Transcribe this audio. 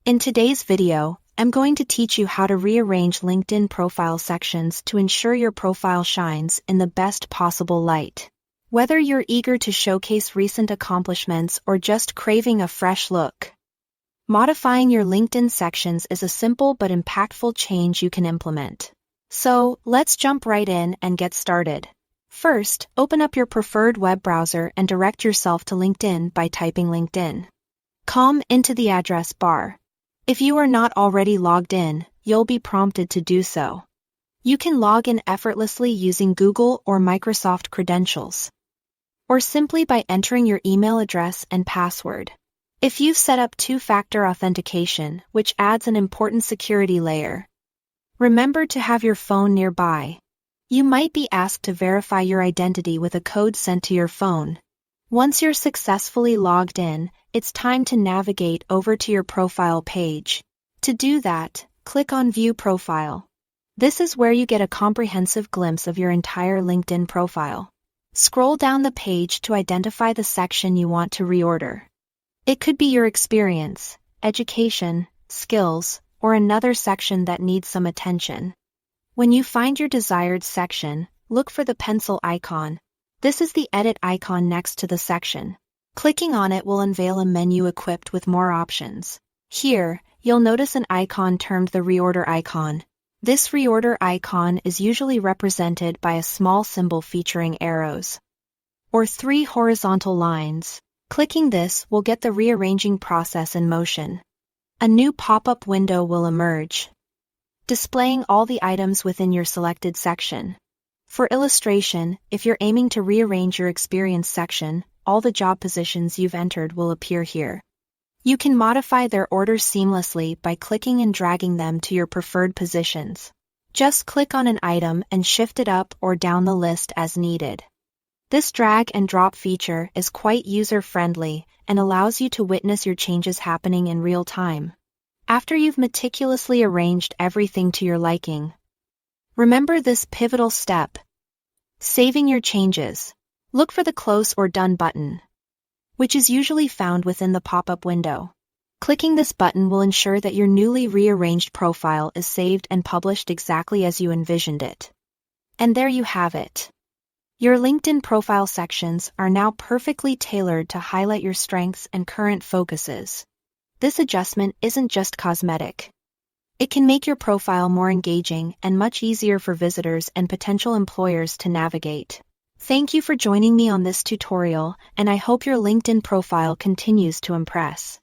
In today's video, I'm going to teach you how to rearrange LinkedIn profile sections to ensure your profile shines in the best possible light. Whether you're eager to showcase recent accomplishments or just craving a fresh look, modifying your LinkedIn sections is a simple but impactful change you can implement. So, let's jump right in and get started. First, open up your preferred web browser and direct yourself to LinkedIn by typing LinkedIn.com into the address bar. If you are not already logged in, you'll be prompted to do so. You can log in effortlessly using Google or Microsoft credentials, or simply by entering your email address and password. If you've set up two-factor authentication, which adds an important security layer, remember to have your phone nearby. You might be asked to verify your identity with a code sent to your phone. Once you're successfully logged in, it's time to navigate over to your profile page. To do that, click on View Profile. This is where you get a comprehensive glimpse of your entire LinkedIn profile. Scroll down the page to identify the section you want to reorder. It could be your experience, education, skills, or another section that needs some attention. When you find your desired section, look for the pencil icon. This is the edit icon next to the section. Clicking on it will unveil a menu equipped with more options. Here, you'll notice an icon termed the reorder icon. This reorder icon is usually represented by a small symbol featuring arrows or 3 horizontal lines. Clicking this will get the rearranging process in motion. A new pop-up window will emerge, displaying all the items within your selected section. For illustration, if you're aiming to rearrange your experience section, all the job positions you've entered will appear here. You can modify their order seamlessly by clicking and dragging them to your preferred positions. Just click on an item and shift it up or down the list as needed. This drag and drop feature is quite user-friendly and allows you to witness your changes happening in real time. After you've meticulously arranged everything to your liking, remember this pivotal step: saving your changes. Look for the Close or Done button, which is usually found within the pop-up window. Clicking this button will ensure that your newly rearranged profile is saved and published exactly as you envisioned it. And there you have it. Your LinkedIn profile sections are now perfectly tailored to highlight your strengths and current focuses. This adjustment isn't just cosmetic. It can make your profile more engaging and much easier for visitors and potential employers to navigate. Thank you for joining me on this tutorial, and I hope your LinkedIn profile continues to impress.